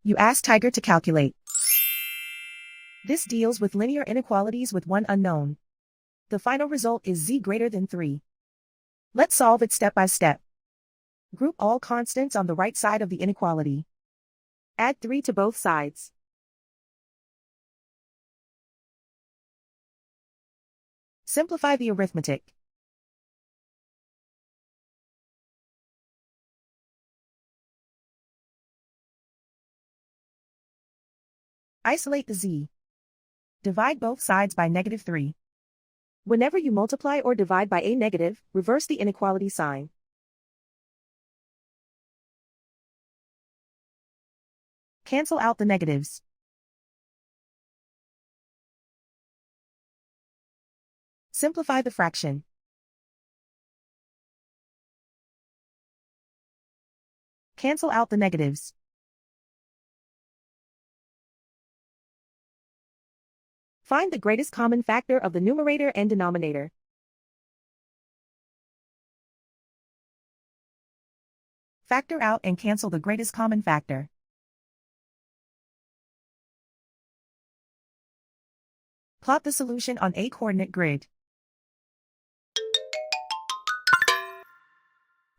You ask Tiger to calculate. This deals with linear inequalities with one unknown. The final result is z greater than 3. Let's solve it step by step. Group all constants on the right side of the inequality. Add 3 to both sides. Simplify the arithmetic. Isolate the z. Divide both sides by -3. Whenever you multiply or divide by a negative, reverse the inequality sign. Cancel out the negatives. Simplify the fraction. Cancel out the negatives. Find the greatest common factor of the numerator and denominator. Factor out and cancel the greatest common factor. Plot the solution on a coordinate grid.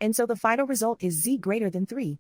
And so the final result is z greater than 3.